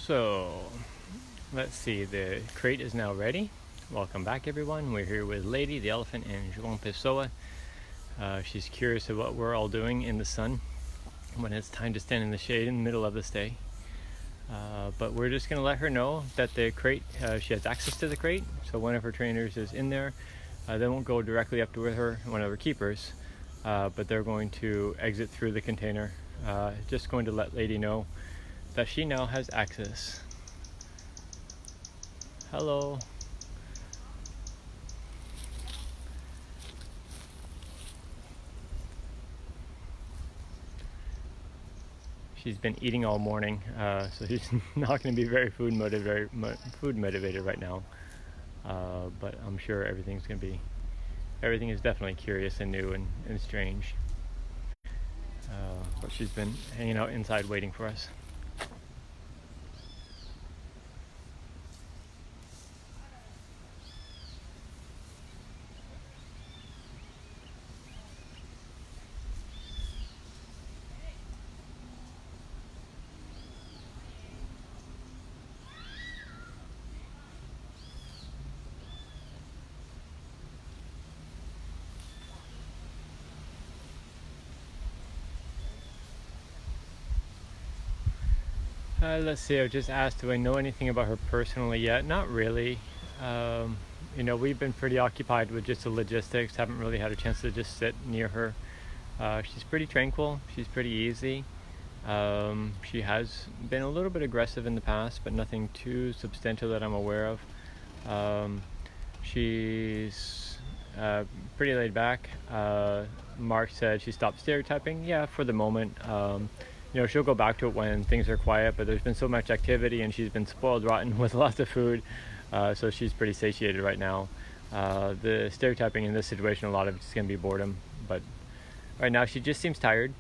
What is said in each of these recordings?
So, let's see, the crate is now ready. Welcome back, everyone. We're here with Lady, the elephant, and João Pessoa. She's curious of what we're all doing in the sun when it's time to stand in the shade in the middle of this day. But we're just going to let her know that the crate, she has access to the crate, so one of her trainers is in there. They won't go directly up to her, one of her keepers, but they're going to exit through the container. Just going to let Lady know that she now has access. Hello. She's been eating all morning, so she's not going to be very food motivated right now. But I'm sure everything is definitely curious and new and strange. But she's been hanging out inside waiting for us. Let's see, I just asked, do I know anything about her personally yet? Not really. We've been pretty occupied with just the logistics, haven't really had a chance to just sit near her. She's pretty tranquil, she's pretty easy. She has been a little bit aggressive in the past, but nothing too substantial that I'm aware of. She's pretty laid back. Mark said she stopped stereotyping. Yeah, for the moment. She'll go back to it when things are quiet, but there's been so much activity and she's been spoiled rotten with lots of food, so she's pretty satiated right now. The stereotyping in this situation, a lot of it's going to be boredom, but right now she just seems tired,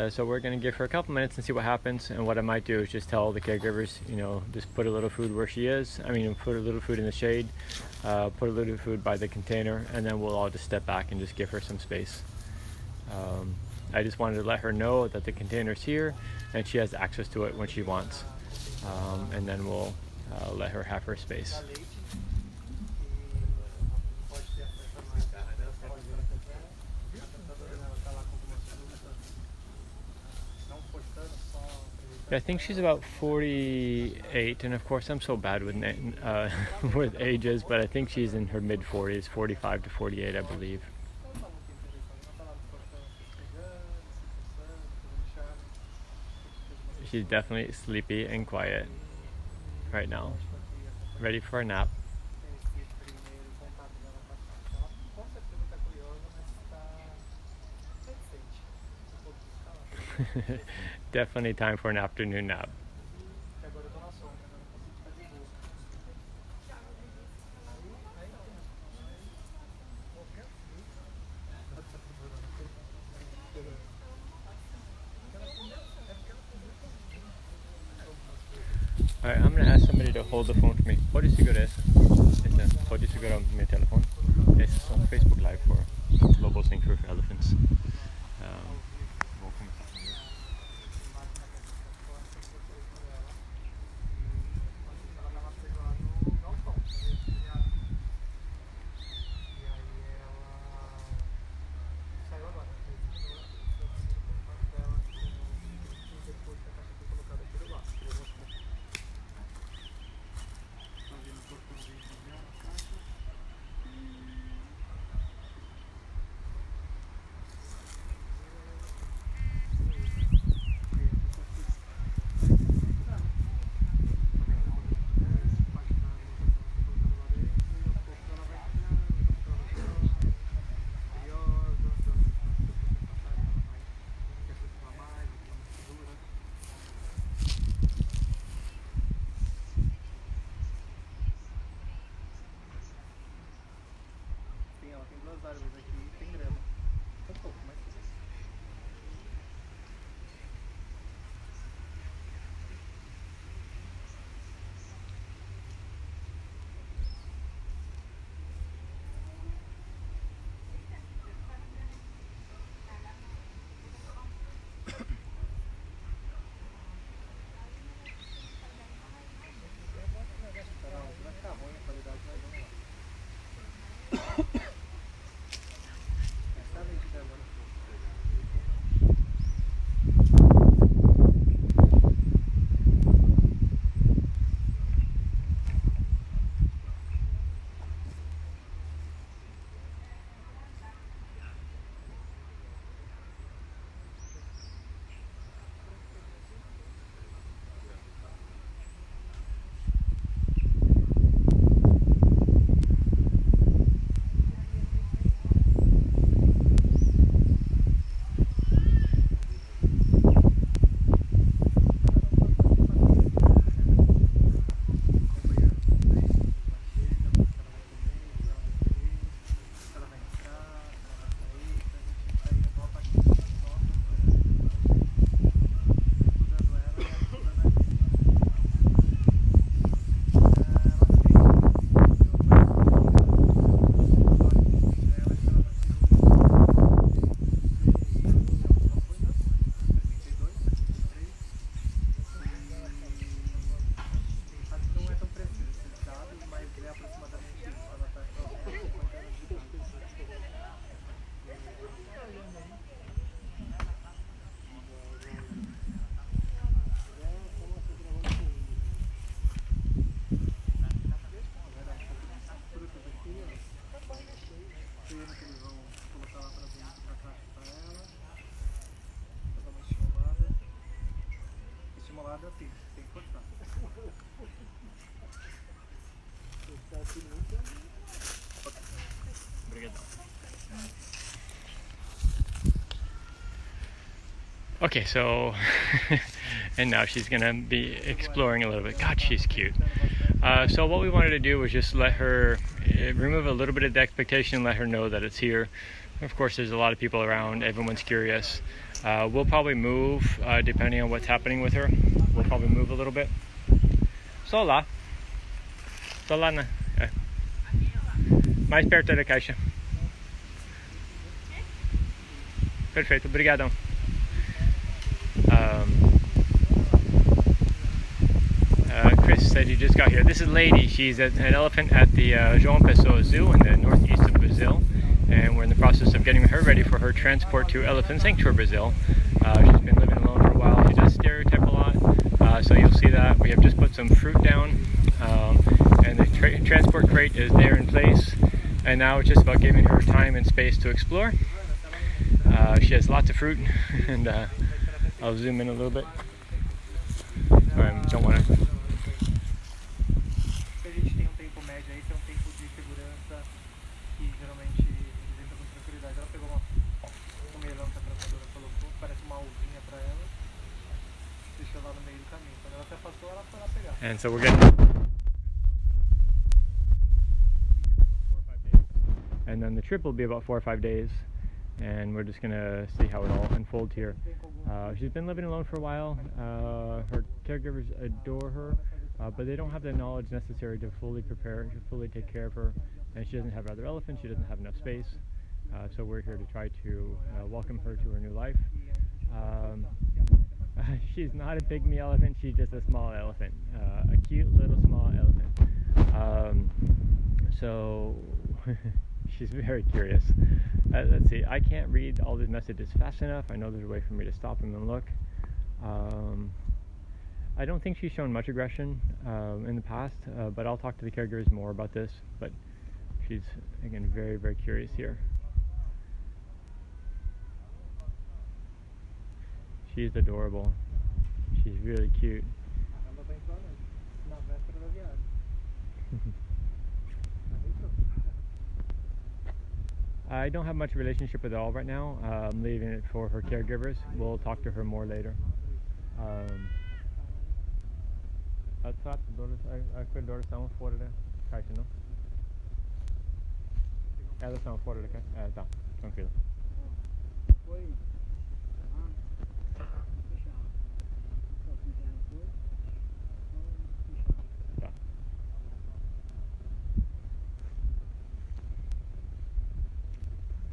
so we're going to give her a couple minutes and see what happens. And what I might do is just tell the caregivers, just put a little food where she is. Put a little food in the shade, put a little food by the container, and then we'll all just step back and just give her some space. I just wanted to let her know that the container's here and she has access to it when she wants, and then we'll let her have her space. I think she's about 48, and of course I'm so bad with with ages, but I think she's in her mid-40s, 45 to 48, I believe. She's definitely sleepy and quiet right now, ready for a nap. Definitely time for an afternoon nap. Alright, I'm gonna ask somebody to hold the phone for me. Pode segurar essa. Pode segurar o meu telefone. Esse é só um Facebook Live for Global Center for Elephants. Vou começar primeiro. árvores aqui e tem grama. Um pouco, mas Okay, so and now she's gonna be exploring a little bit. God, she's cute. So what we wanted to do was just let her remove a little bit of the expectation, let her know that it's here. Of course, there's a lot of people around. Everyone's curious. We'll probably move depending on what's happening with her. We'll probably move a little bit. Sola. Solana. Mais perto da caixa. Perfeito, obrigado. Chris said he just got here. This is Lady. She's an elephant at the João Pessoa Zoo in the northeast of Brazil, and we're in the process of getting her ready for her transport to Elephant Sanctuary, Brazil. She's been living alone for a while. She does stereotype a lot, so you'll see that. We have just put some fruit down, and the transport crate is there in place, and now it's just about giving her time and space to explore. She has lots of fruit, and I'll zoom in a little bit. Sorry, I don't want to. And so we're getting, and then the trip will be about 4 or 5 days, and we're just gonna see how it all unfolds here. She's been living alone for a while. Her caregivers adore her, but they don't have the knowledge necessary to fully prepare, to fully take care of her, and she doesn't have other elephants. She doesn't have enough space, so we're here to try to welcome her to her new life. She's not a pygmy elephant, she's just a small elephant, a cute little small elephant. So she's very curious. Let's see, I can't read all these messages fast enough. I know there's a way for me to stop them and look. I don't think she's shown much aggression in the past, but I'll talk to the caregivers more about this. But she's, again, very, very curious here. She's adorable. She's really cute. I don't have much relationship with her all right now. I'm leaving it for her caregivers. We'll talk to her more later. Aqueduras são fora da caixa, não? Elas são fora da caixa? É, tá, tranquilo.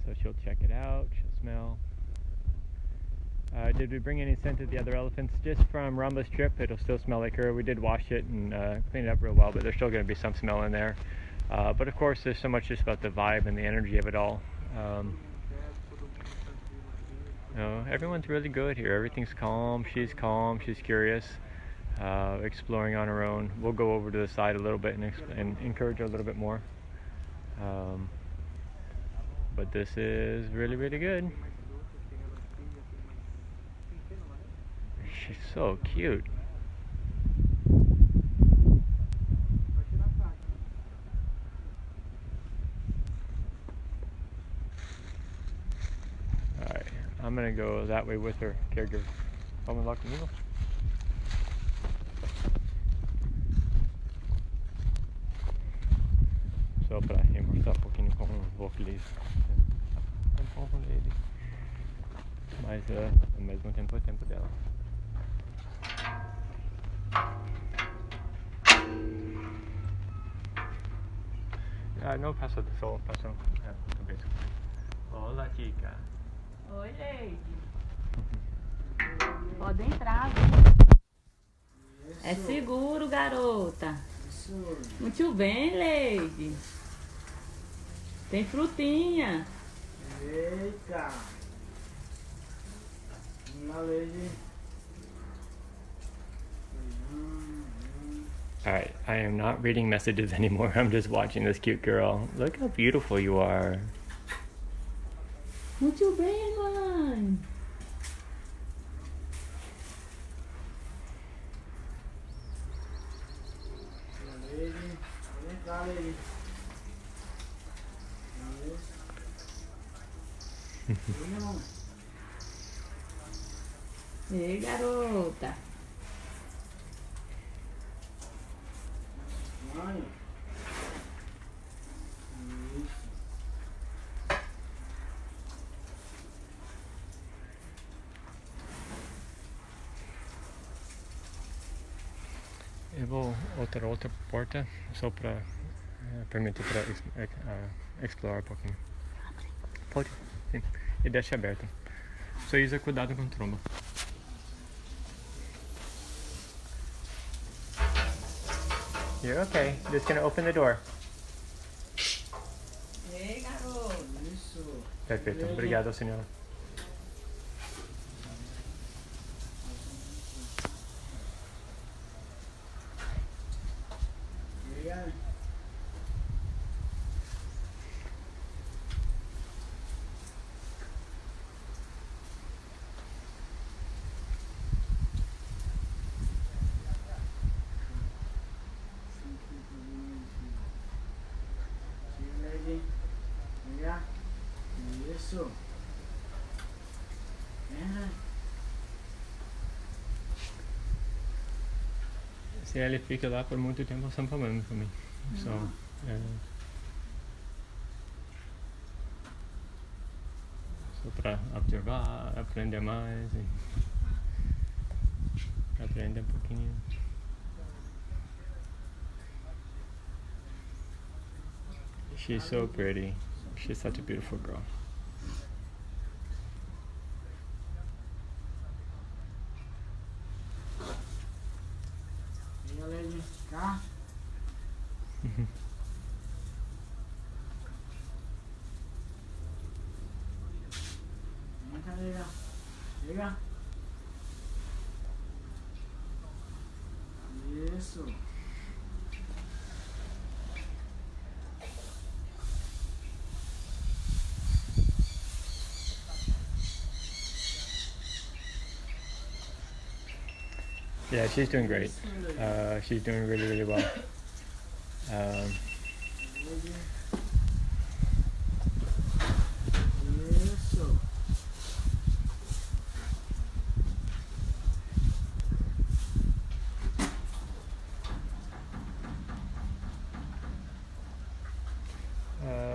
So she'll check it out, she'll smell. Did we bring any scent to the other elephants? Just from Ramla's trip, it'll still smell like her. We did wash it and clean it up real well, but there's still going to be some smell in there. But of course, there's so much just about the vibe and the energy of it all. Everyone's really good here. Everything's calm, she's curious, exploring on her own. We'll go over to the side a little bit and encourage her a little bit more. But this is really, really good. She's so cute. Alright, I'm gonna go that way with her caregiver. Vamos lá comigo? Só para mostrar pouquinho como vou feliz. Um pouco dele. Mas ao mesmo tempo é o tempo dela. No, passa do sol, passa. Olá, Kika. Oi, Lady. Pode entrar. É seguro, garota. Muito bem, Lady. Tem frutinha. Eita. Uma Lady. Alright, I am not reading messages anymore. I'm just watching this cute girl. Look how beautiful you are. Muito bem, mãe. Ei, garota. Mãe. Isso. Eu vou outra porta só para permitir para explorar um pouquinho. Pode, sim. E deixa aberto. Só usa cuidado com tromba. You're okay. Just gonna open the door. Ei, garoto. Isso. Perfeito. Obrigado, senhora. Obrigado. Isso. Se ele fica lá por muito tempo, são problema para mim. Só para observar, aprender mais e aprender um pouquinho. She's so pretty. She's such a beautiful girl. E a Lady, cá? Vem cá, liga. Liga. Isso. Yeah, she's doing great. She's doing really, really well. Isso.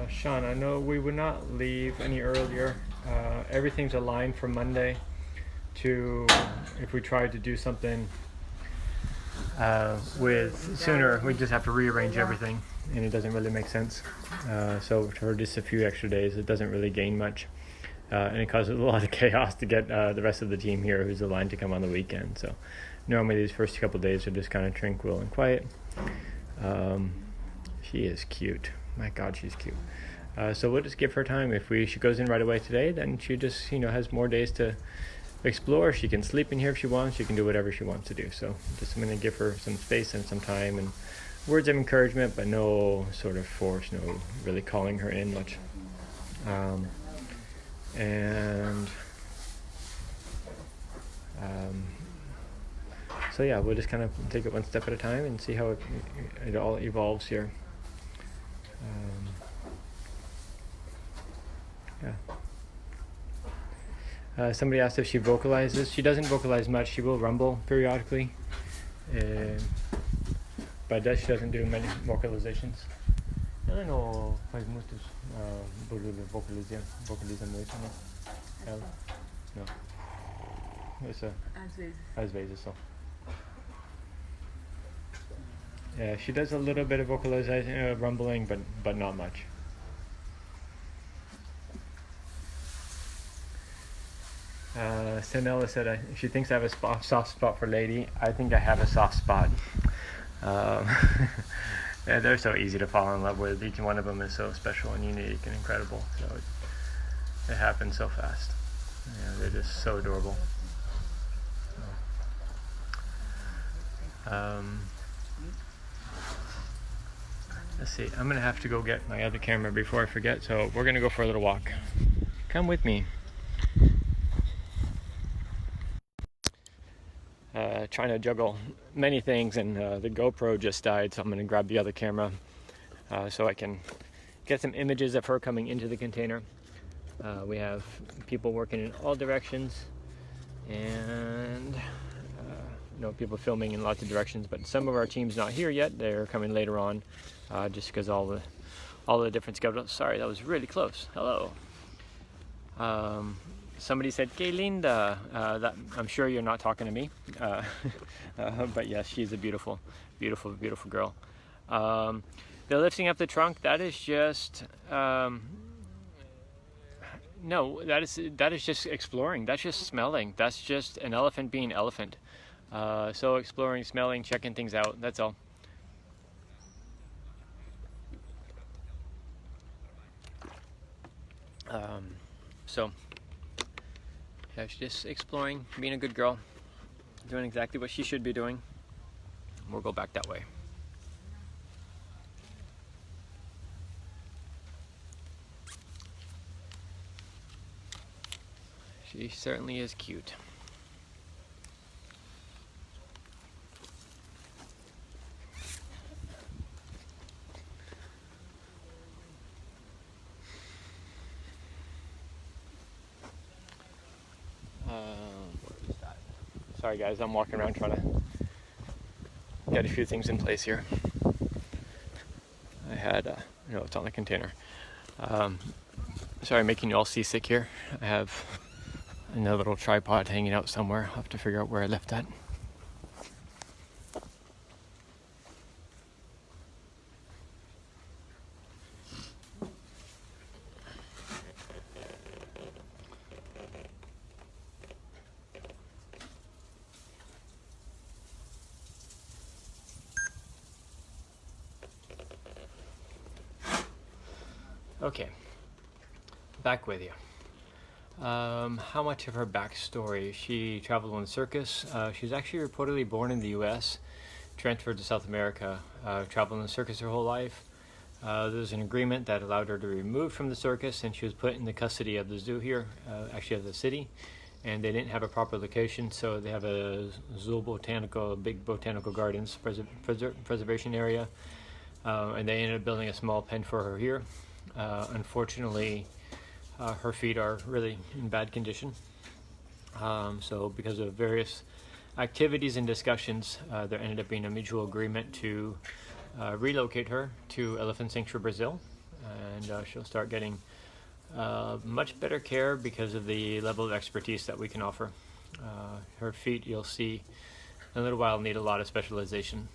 Sean, I know we would not leave any earlier. Everything's aligned for Monday to if we tried to do something with sooner, we just have to rearrange everything and it doesn't really make sense. So for just a few extra days, it doesn't really gain much. And it causes a lot of chaos to get the rest of the team here who's aligned to come on the weekend. So normally these first couple of days are just kind of tranquil and quiet. She is cute. My God, she's cute. So we'll just give her time. If she goes in right away today, then she just has more days to explore. She can sleep in here if she wants. She can do whatever she wants to do. So I'm going to give her some space and some time and words of encouragement, but no sort of force, no really calling her in much. So yeah, we'll just kind of take it one step at a time and see how it all evolves here. Somebody asked if she vocalizes. She doesn't vocalize much. She will rumble periodically, but she doesn't do many vocalizations. Ela não faz muitos barulho, vocaliza muito, né? Ela? Não. Isso. Às vezes só. Yeah, she does a little bit of vocalization, rumbling, but not much. Stanella said she thinks I have a soft spot for Lady. I think I have a soft spot. Yeah, they're so easy to fall in love with. Each one of them is so special and unique and incredible. So it happens so fast. Yeah, they're just so adorable. Let's see. I'm gonna have to go get my other camera before I forget. So we're gonna go for a little walk. Come with me. Trying to juggle many things, and the GoPro just died, so I'm going to grab the other camera so I can get some images of her coming into the container. We have people working in all directions, and people filming in lots of directions. But some of our team's not here yet. They're coming later on, just because all the different schedules. Sorry, that was really close. Hello. Somebody said, "Que linda." That, I'm sure you're not talking to me, but yes, she's a beautiful, beautiful, beautiful girl. The lifting up the trunk, that is just no, that is just exploring. That's just smelling. That's just an elephant being elephant. So exploring, smelling, checking things out. That's all. So yeah, she's just exploring, being a good girl, doing exactly what she should be doing. We'll go back that way. She certainly is cute. What is that? Sorry guys, I'm walking around trying to get a few things in place here. I had, it's on the container. Sorry, making you all seasick here. I have another little tripod hanging out somewhere. I'll have to figure out where I left that. Okay, back with you. How much of her backstory? She traveled on the circus. She's actually reportedly born in the U.S., transferred to South America, traveled in the circus her whole life. There was an agreement that allowed her to be removed from the circus, and she was put in the custody of the zoo here, actually of the city, and they didn't have a proper location, so they have a zoo botanical, big botanical gardens preservation area, and they ended up building a small pen for her here. Unfortunately, her feet are really in bad condition. So because of various activities and discussions, there ended up being a mutual agreement to relocate her to Elephant Sanctuary Brazil, and she'll start getting much better care because of the level of expertise that we can offer. Her feet, you'll see in a little while, need a lot of specialization.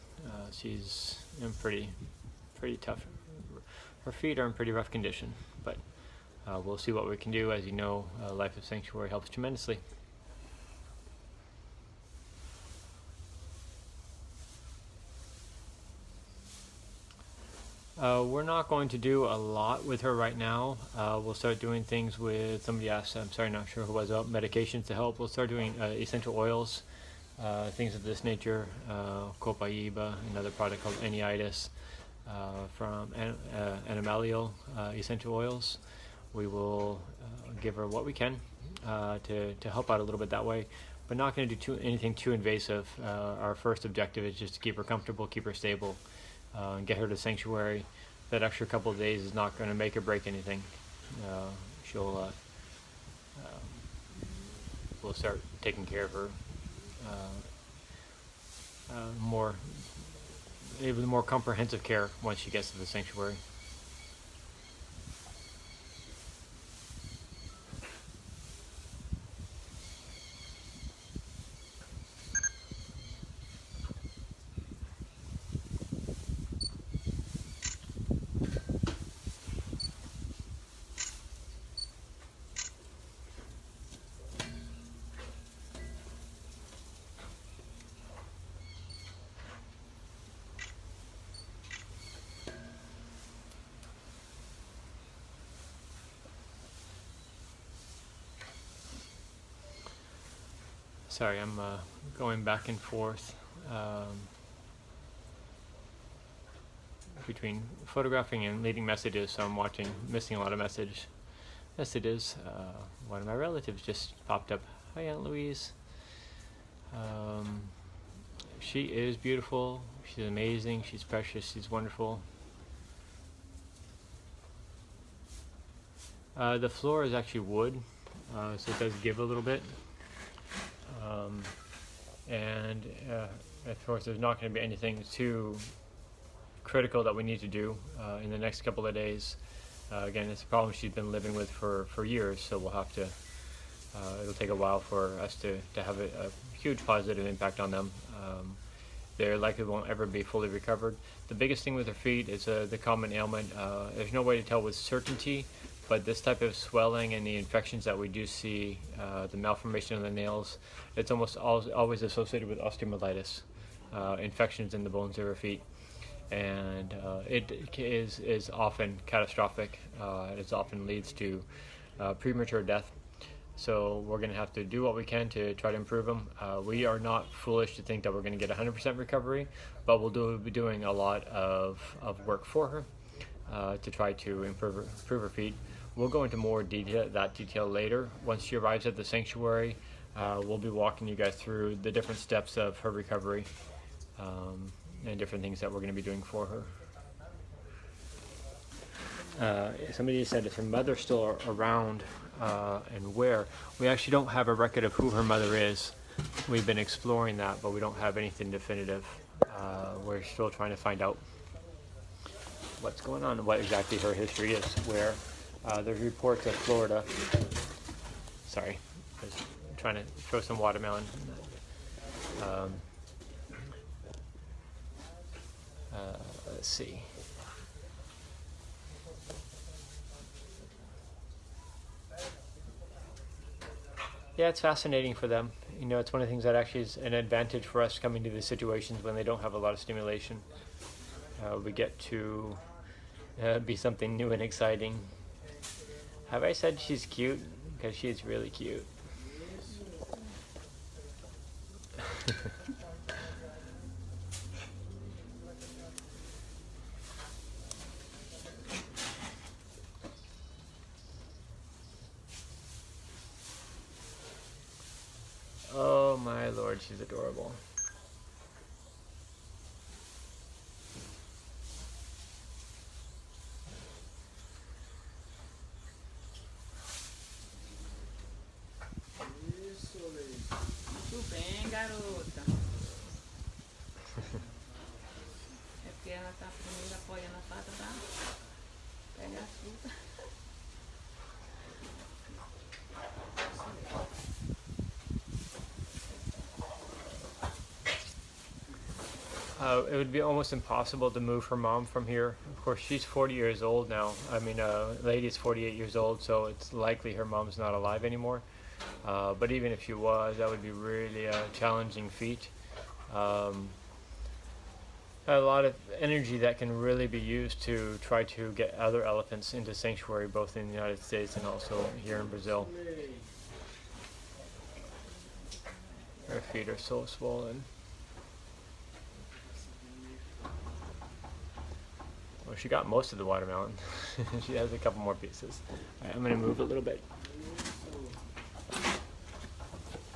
She's in pretty tough. Her feet are in pretty rough condition, but we'll see what we can do. As you know, Life of Sanctuary helps tremendously. We're not going to do a lot with her right now. We'll start doing things with, somebody asked, I'm sorry, not sure who was, about medications to help. We'll start doing essential oils, things of this nature, Copaiba, another product called Eniitis, from Animalio essential oils. We will give her what we can to help out a little bit that way, but not going to do anything too invasive. Our first objective is just to keep her comfortable, keep her stable, and get her to Sanctuary. That extra couple of days is not going to make or break anything. We'll start taking care of her even more comprehensive care once she gets to the Sanctuary. Sorry, I'm going back and forth between photographing and leaving messages, so I'm missing a lot of messages. One of my relatives just popped up. Hi, Aunt Louise. She is beautiful. She's amazing. She's precious. She's wonderful. The floor is actually wood, so it does give a little bit. And of course, there's not going to be anything too critical that we need to do in the next couple of days. Again, it's a problem she's been living with for years, so we'll have to. It'll take a while for us to have a huge positive impact on them. They likely won't ever be fully recovered. The biggest thing with their feet is the common ailment. There's no way to tell with certainty, but this type of swelling and the infections that we do see, the malformation of the nails, it's almost always associated with osteomyelitis, infections in the bones of her feet. And it is often catastrophic. It often leads to premature death. So we're going to have to do what we can to try to improve them. We are not foolish to think that we're going to get 100% recovery, but we'll be doing a lot of work for her to try to improve her feet. We'll go into more detail later. Once she arrives at the sanctuary, we'll be walking you guys through the different steps of her recovery and different things that we're going to be doing for her. Somebody said, is her mother still around and where? We actually don't have a record of who her mother is. We've been exploring that, but we don't have anything definitive. We're still trying to find out what's going on and what exactly her history is. Where there's reports of Florida. Sorry, I was trying to throw some watermelon. Let's see. Yeah, it's fascinating for them. You know, it's one of the things that actually is an advantage for us coming to these situations when they don't have a lot of stimulation. We get to be something new and exciting. Have I said she's cute? Because she is really cute. Oh my lord, she's adorable. Muito bem, garota. É porque ela tá primeiro apoiando a pata, tá? Pega a fruta. It would be almost impossible to move her mom from here. Of course, she's 40 years old now. I mean, lady is 48 years old, so it's likely her mom's not alive anymore. But even if she was, that would be really a challenging feat. A lot of energy that can really be used to try to get other elephants into sanctuary, both in the United States and also here in Brazil. Her feet are so swollen. Well, she got most of the watermelon. She has a couple more pieces. All right, I'm going to move a little bit.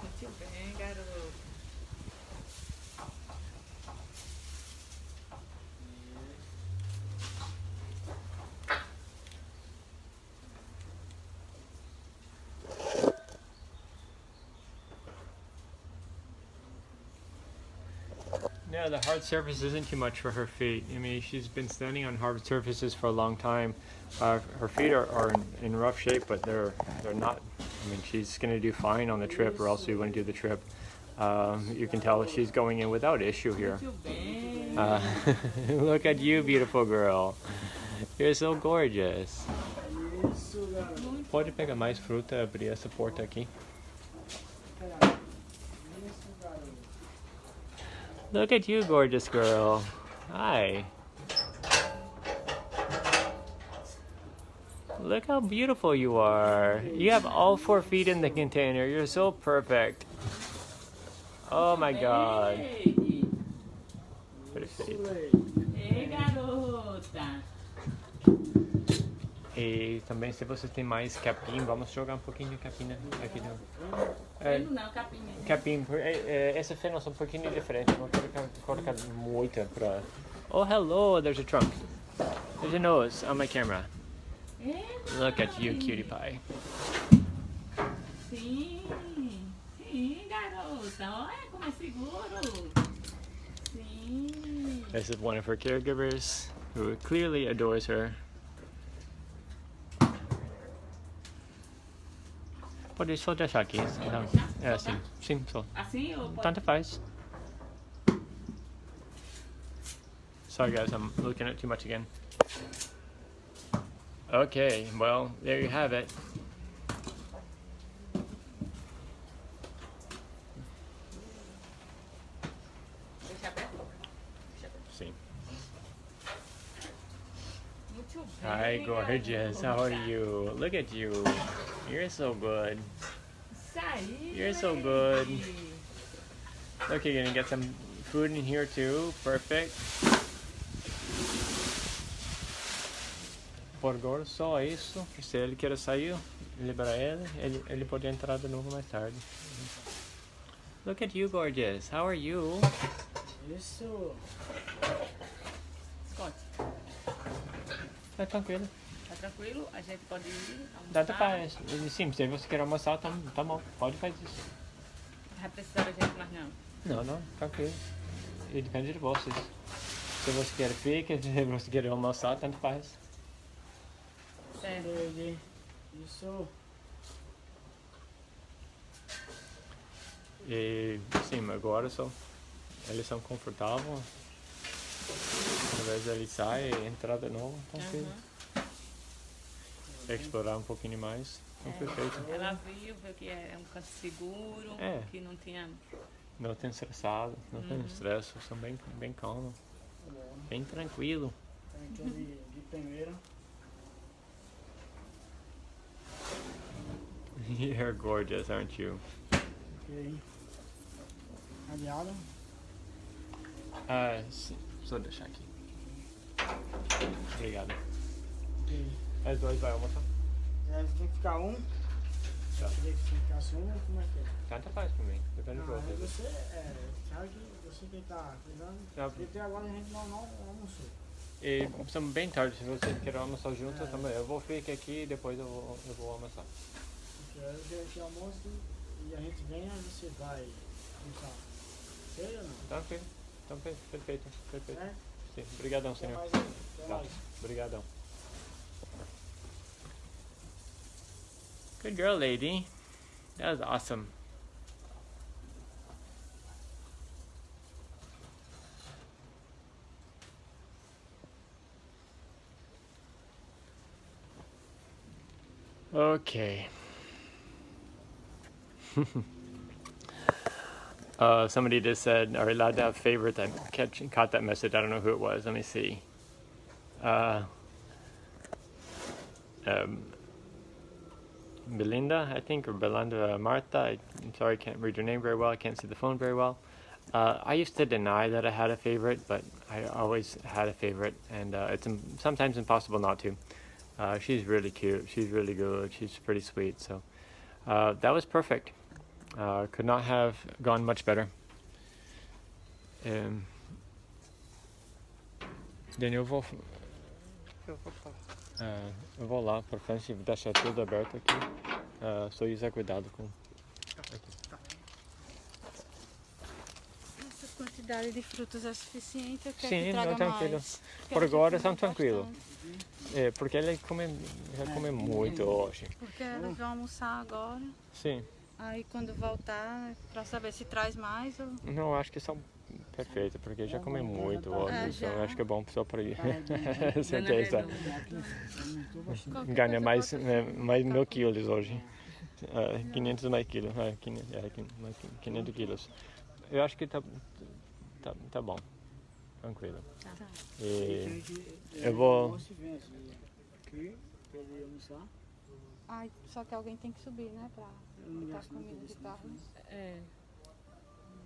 Muito bem, garoto. Yeah, the hard surface isn't too much for her feet. I mean, she's been standing on hard surfaces for a long time. Her feet are in rough shape, but they're not. I mean, she's going to do fine on the trip, or else we wouldn't do the trip. You can tell she's going in without issue here. Muito bem. Look at you, beautiful girl. You're so gorgeous. Isso, garoto. Pode pegar mais fruta, abrir essa porta aqui. Isso, garoto. Look at you, gorgeous girl. Hi. Look how beautiful you are. You have all 4 feet in the container. You're so perfect. Oh my god. Ei, Perfeito. ei, garota. E também, se vocês têm mais capim, vamos jogar um pouquinho de capim aqui dentro. Ele não, capinha. Capim, essa fena é um pouquinho diferente. Não quero colocar muita pra... Oh, hello, there's a trunk. There's a nose on my camera. Look at you, cutie pie. Sim, sim, garota. Olha como é seguro. Sim. This is one of her caregivers who clearly adores her. Pode só deixar aqui. Não. deixar? É Soltar? assim. Sim, só. Assim ou pode? Tanto faz. Sorry guys, I'm looking at too much again. Okay, well, there you have it. Deixa aberto? Deixa aberto. Sim. Muito bem. Hi, gorgeous. How are you? Look at you. You're so good. Isso aí. You're so Lady. good. Okay, gonna get some food in here too. Perfect. Por agora só isso. Se ele quer sair, libera ele pode entrar de novo mais tarde. Look at you, gorgeous. How are you? Isso. Scott, Tá tranquilo. tá tranquilo? A gente pode ir almoçar? Tanto faz. Sim, se você quer almoçar, tá bom. Pode fazer isso. Vai precisar da gente, mas não. Não, tranquilo. E depende de vocês. Se você quer ficar, se você quer almoçar, tanto faz. Certo. Lady. Isso. E sim, agora só eles são confortáveis. Talvez ele sai e entrar de novo, tranquilo. Explorar um pouquinho mais. Então perfeito. Ela viu que é um canto seguro, É. que não tinha. Não tem estressado, não tem estresse, são bem calmos, bem tranquilo. Tem aquele de primeira. You're gorgeous, aren't you? Ok. Aliado. Sim, só deixar aqui. Obrigado. Ok. As dois vai almoçar? Tem que ficar um. Tá. Queria que ficasse um, como é que é? Tanto faz pra mim, depende de Não, aí vocês. você, sabe que você que tá cuidando. Tá. E até agora a gente não almoçou. E são bem tarde, se vocês querem almoçar juntos também. Eu vou ficar aqui e depois eu vou almoçar. Porque aí a gente almoça e a gente vem, aí você vai almoçar. Sei ou não? Tranquilo. Então, perfeito. É? Sim, obrigadão, Até senhor. mais aí. Até Tá, mais. obrigadão. Good girl, lady. That was awesome. Okay. Somebody just said, are we allowed to have favorites? I caught that message. I don't know who it was. Let me see. Belinda, I think, or Belinda Martha. I'm sorry, I can't read your name very well. I can't see the phone very well. I used to deny that I had a favorite, but I always had a favorite, and it's sometimes impossible not to. She's really cute. She's really good. She's pretty sweet. So that was perfect. Could not have gone much better. Daniel, eu vou lá para frente e deixar tudo aberto aqui. Só usar cuidado com. Essa quantidade de frutas é suficiente, eu quero Sim, que traga não, tranquilo. mais. Por agora são Quero que tranquilos. bastante, Porque ele já come muito hoje. Porque elas vão almoçar agora, Sim. aí quando voltar, pra saber se traz mais ou... Não, acho que são perfeitos, porque já come muito hoje. já. Então acho que é bom só para ir. Dona Certeza. Redondo. Qualquer Ganha coisa mais 1.000 quilos hoje. 500 mais quilos. 500 quilos. Eu acho que tá bom. Tranquilo. Tá. E eu vou. Almoço e vem assim. Aqui, pra ele almoçar. Ai, só que alguém tem que subir, né, pra Eu não botar gosto muito comida de disso, carne. É.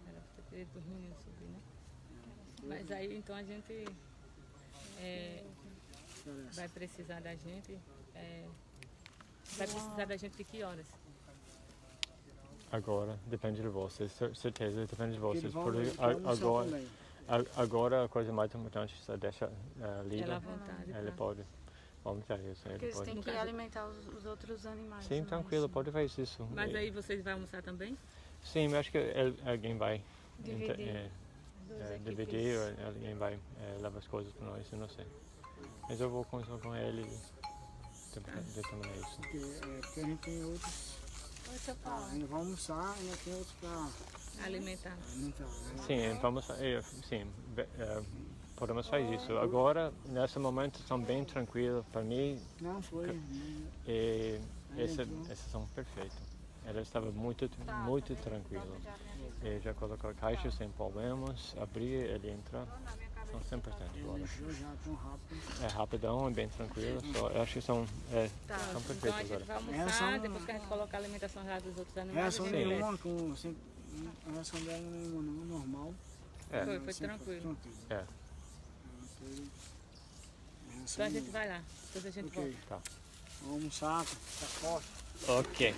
Era pra ter pedido pros meninos subir, né? Mas aí então a gente vai precisar da gente. Vai precisar da gente de que horas? Agora, depende de vocês. Certeza, depende de Porque vocês. eles vão Porque almoçar agora, também. agora a coisa mais importante é deixar Ela à livre. vontade. Ele Tá? pode. Vamos deixar isso aí Porque eles depois. têm No que caso- alimentar os outros animais. Sim, né? tranquilo, pode fazer isso. Mas aí vocês vão almoçar também? Sim, eu acho que alguém vai Dividir. Duas equipes. dividir, ou alguém vai levar as coisas para nós, eu não sei. Mas eu vou conversar com ele e determinar isso. Porque a gente tem outros. Oi, seu Paulo. Ainda vamos almoçar, ainda tem outros pra Alimentar. alimentar. Né? Sim, vamos, sim, podemos fazer isso. Agora, nesse momento, estão bem tranquilos para mim Não foi. e Aí esses são perfeitos. Ela estava muito tranquila. Já minha E já colocou a caixa sem problemas, abrir, ele entra. São 100% agora. Deixou já tão rápido. É rapidão, é bem tranquilo. Só, eu acho que são Então perfeitos a gente agora. vai Elas almoçar, são- depois que a gente colocar a alimentação já dos outros animais, Reação a gente desce. nenhuma, a reação dela nenhuma, não, normal. É. Foi Sempre tranquilo. tranquilo. É, Não teve reação Então a gente nenhuma. vai lá, depois a gente Ok. volta. tá. Vamos almoçar, tá forte. Ok.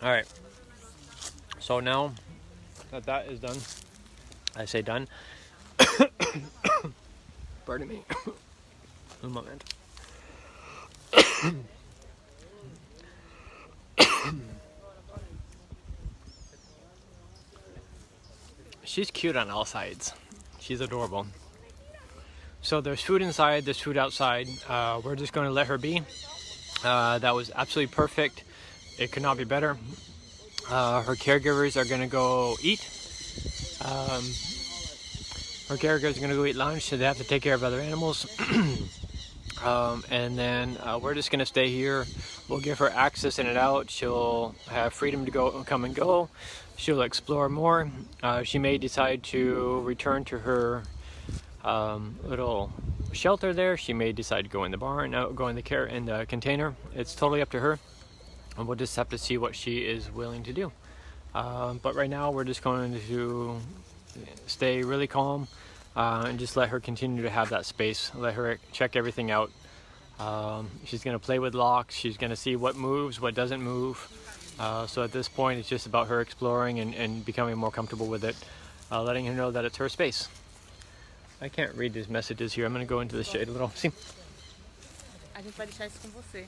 All right. So now that that is done, I say done. Pardon me. Un momento. She's cute on all sides. She's adorable. So there's food inside, there's food outside. We're just going to let her be. That was absolutely perfect. It could not be better. Her caregivers are going to go eat. Her caregivers are going to go eat lunch, so they have to take care of other animals. And then we're just going to stay here. We'll give her access in and out. She'll have freedom to go, come and go. She'll explore more. She may decide to return to her little shelter there. She may decide to go in the barn, go in the container. It's totally up to her, and we'll just have to see what she is willing to do. But right now, we're just going to stay really calm and just let her continue to have that space. Let her check everything out. She's going to play with locks. She's going to see what moves, what doesn't move. So at this point, it's just about her exploring and becoming more comfortable with it, letting her know that it's her space. I can't read these messages here. I'm going to go into the shade a little. See? A gente vai deixar isso com você,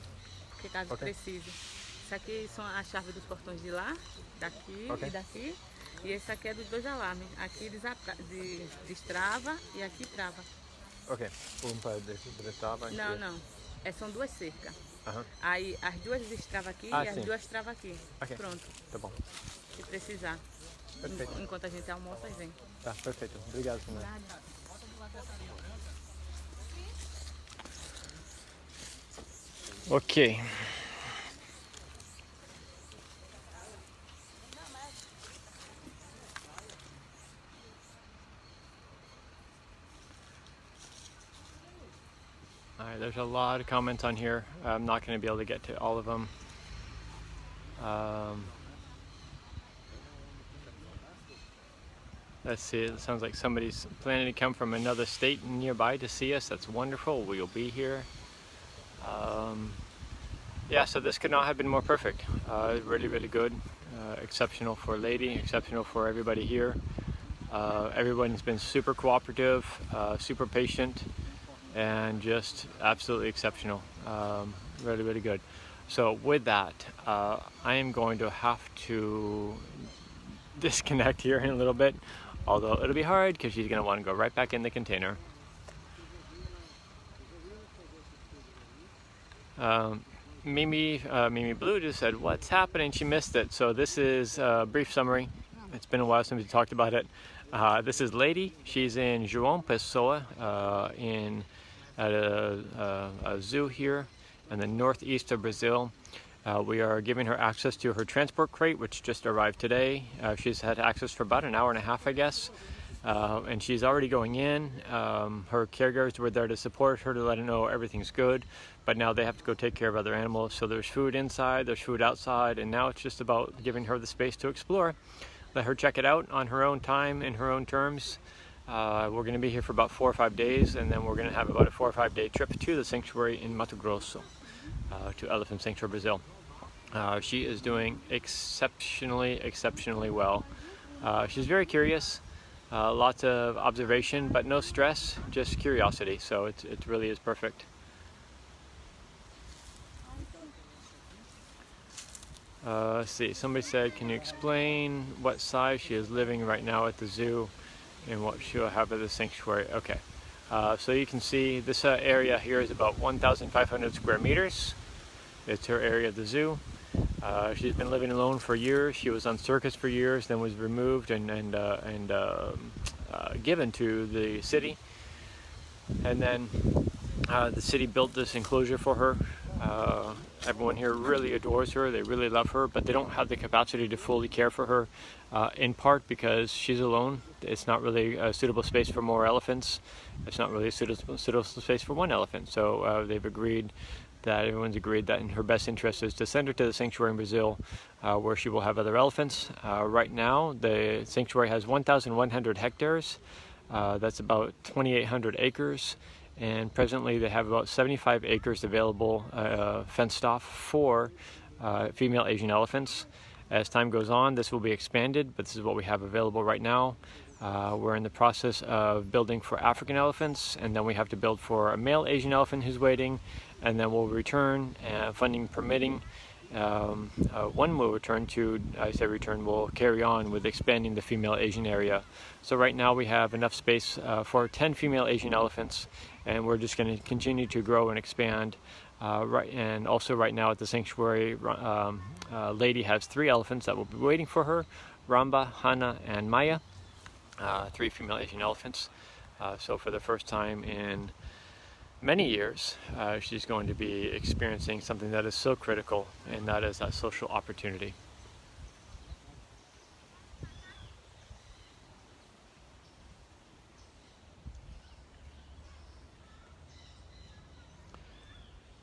porque caso Ok. precise. Isso aqui são as chaves dos portões de lá, daqui Ok. e daqui. E esse aqui é dos dois alarmes. Aqui destrava e aqui trava. Ok. Para destrava. Não, não. São duas cercas. Aham. Aí as duas destravam aqui Ah, e as sim. duas travam aqui. Ok. Pronto, Tá bom. se precisar. Perfeito. Enquanto a gente almoça, vem. Tá, perfeito. Obrigado, senhora. Ok. Alright, there's a lot of comments on here. I'm not going to be able to get to all of them. Let's see, it sounds like somebody's planning to come from another state nearby to see us. That's wonderful. We'll be here. Yeah, so this could not have been more perfect. Really, really good. Exceptional for Lady, exceptional for everybody here. Everyone's been super cooperative, super patient, and just absolutely exceptional. Really, really good. So with that, I am going to have to disconnect here in a little bit, although it'll be hard because she's going to want to go right back in the container. Mimi Blue just said, "What's happening?" She missed it. So this is a brief summary. It's been a while since we talked about it. This is Lady. She's in João Pessoa, at a zoo here in the northeast of Brazil. We are giving her access to her transport crate, which just arrived today. She's had access for about an hour and a half, I guess. And she's already going in. Her caregivers were there to support her, to let her know everything's good. But now they have to go take care of other animals. So there's food inside, there's food outside, and now it's just about giving her the space to explore. Let her check it out on her own time, in her own terms. We're going to be here for about 4 or 5 days, and then we're going to have about a 4 or 5 day trip to the sanctuary in Mato Grosso. to Elephant Sanctuary Brazil. She is doing exceptionally well. She's very curious, lots of observation, but no stress, just curiosity. So it really is perfect. Let's see, somebody said, can you explain what size she is living right now at the zoo and what she'll have at the sanctuary? Okay, so you can see this area here is about 1,500 square meters. It's her area at the zoo. She's been living alone for years. She was on circus for years, then was removed and given to the city. And then the city built this enclosure for her. Everyone here really adores her. They really love her, but they don't have the capacity to fully care for her, in part because she's alone. It's not really a suitable space for more elephants. It's not really a suitable space for one elephant. So everyone's agreed that in her best interest is to send her to the sanctuary in Brazil, where she will have other elephants. Right now, the sanctuary has 1,100 hectares. That's about 2,800 acres. And presently they have about 75 acres available, fenced off for female Asian elephants. As time goes on, this will be expanded, but this is what we have available right now. We're in the process of building for African elephants, and then we have to build for a male Asian elephant who's waiting, and then we'll return, funding permitting. One will return to, we'll carry on with expanding the female Asian area. So right now we have enough space for 10 female Asian elephants, and we're just going to continue to grow and expand. And also right now at the sanctuary, Lady has 3 elephants that will be waiting for her, Ramba, Hana, and Maya, 3 female Asian elephants. So for the first time in many years, she's going to be experiencing something that is so critical, and that is that social opportunity.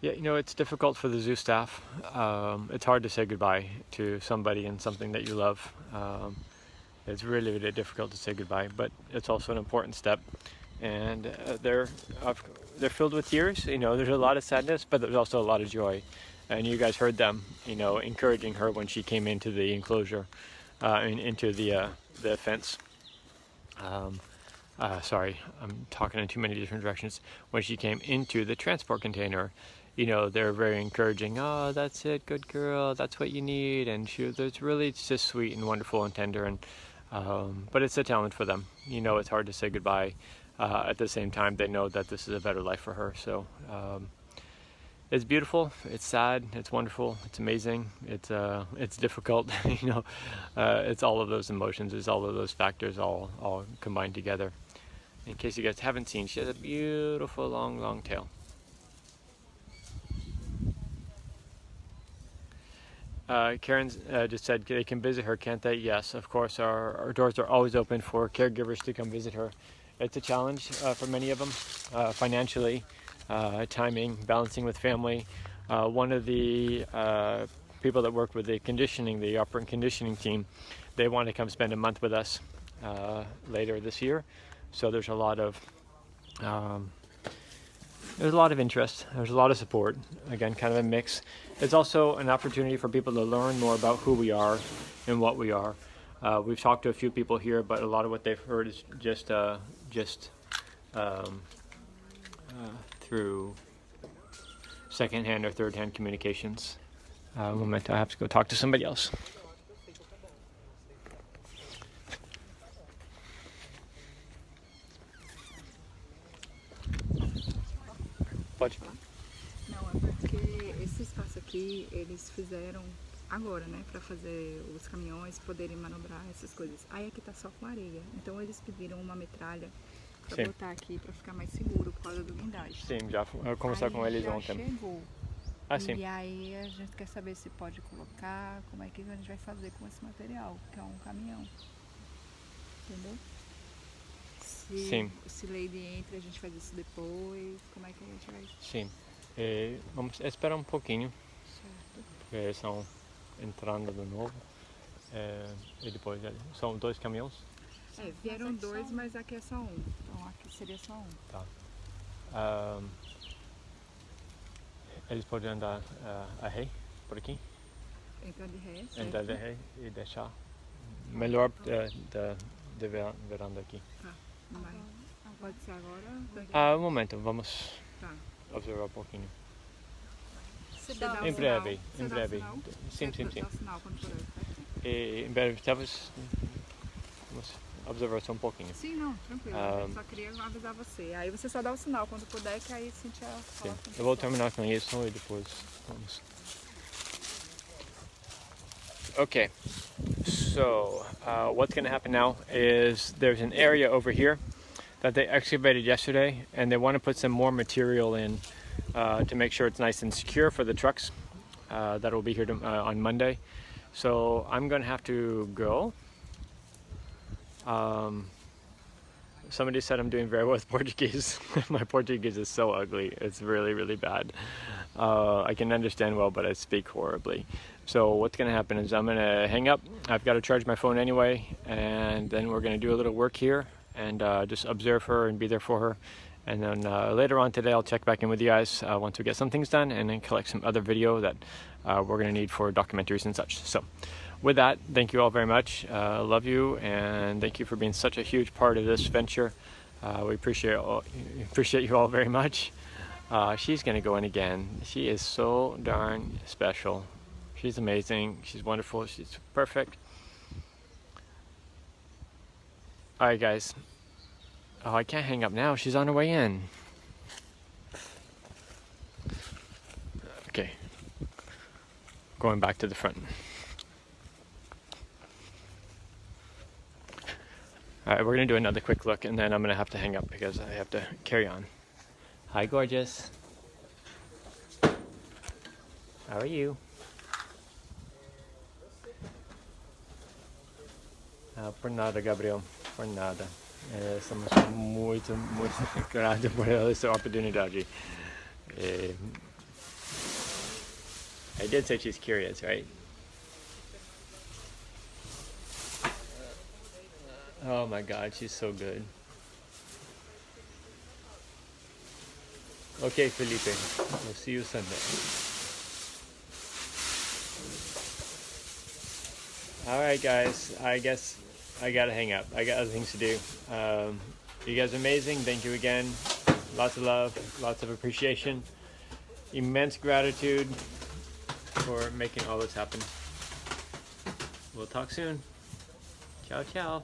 Yeah, it's difficult for the zoo staff. It's hard to say goodbye to somebody and something that you love. It's really, really difficult to say goodbye, but it's also an important step. And they're filled with tears. There's a lot of sadness, but there's also a lot of joy. And you guys heard them, encouraging her when she came into the enclosure, into the fence. Sorry, I'm talking in too many different directions. When she came into the transport container, they're very encouraging. Oh, that's it, good girl. That's what you need. And it's really just sweet and wonderful and tender. And but it's a challenge for them. It's hard to say goodbye. At the same time, they know that this is a better life for her. So it's beautiful, it's sad, it's wonderful, it's amazing, it's difficult. It's all of those emotions, it's all of those factors all combined together. In case you guys haven't seen, she has a beautiful long tail. Karen just said they can visit her, can't they? Yes, of course. Our doors are always open for caregivers to come visit her. It's a challenge for many of them, financially, timing, balancing with family. One of the people that work with the operant conditioning team, they want to come spend a month with us later this year. So there's a lot of interest. There's a lot of support. Again, kind of a mix. It's also an opportunity for people to learn more about who we are and what we are. We've talked to a few people here, but a lot of what they've heard is just through second-hand or third-hand communications. One moment, I have to go talk to somebody else. Pode. Não, é porque esse espaço aqui eles fizeram agora, né, para fazer os caminhões poderem manobrar essas coisas. Aí aqui tá só com areia, então eles pediram uma metralha para botar aqui para ficar mais seguro por causa do guindaste. Sim, já conversar com eles ontem. Chegou. Sim. E aí a gente quer saber se pode colocar, como é que a gente vai fazer com esse material, que é um caminhão. Entendeu? Sim. Se Lady entra, a gente faz isso depois, como é que a gente vai... Sim. Vamos esperar um pouquinho. Certo. Porque eles estão entrando de novo. E depois, são 2 caminhões? Vieram 2, mas aqui é só um. Então aqui seria só um. Tá. Eles podem andar a ré por aqui, Entrar de ré, certo? entrar de ré e deixar. Melhor da veranda aqui. Tá, vai. Pode ser agora? Daqui? Um momento, vamos Tá. observar um pouquinho. Você dá o Em breve, sinal? Você em dá o breve. sinal? Sim, Você sim, dá sim. o sinal quando for perto? E em breve, talvez vamos observar só um pouquinho. Sim, não, tranquilo. Eu só queria avisar você. Aí você só dá o sinal quando puder, que aí a Cintia Sim. fala com Eu vou você. terminar com isso e depois vamos. Okay, so what's going to happen now is there's an area over here that they excavated yesterday, and they want to put some more material in to make sure it's nice and secure for the trucks that will be here on Monday. So I'm going to have to go. Somebody said I'm doing very well with Portuguese. My Portuguese is so ugly. It's really, really bad. I can understand well, but I speak horribly. So what's going to happen is I'm going to hang up. I've got to charge my phone anyway, and then we're going to do a little work here and just observe her and be there for her. And then later on today, I'll check back in with you guys once we get some things done, and then collect some other video that we're going to need for documentaries and such. So with that, thank you all very much. Love you, and thank you for being such a huge part of this venture. We appreciate you all very much. She's going to go in again. She is so darn special. She's amazing. She's wonderful. She's perfect. All right, guys. Oh, I can't hang up now. She's on her way in. Okay. Going back to the front. All right, we're going to do another quick look, and then I'm going to have to hang up because I have to carry on. Hi, gorgeous. How are you? Por nada, Gabriel. Por nada. Estamos muito, muito gratos por essa oportunidade. I did say she's curious, right? Oh my God, she's so good. Okay, Felipe. We'll see you Sunday. All right, guys. I guess I gotta hang up. I got other things to do. You guys are amazing. Thank you again. Lots of love, lots of appreciation, immense gratitude for making all this happen. We'll talk soon. Ciao, ciao.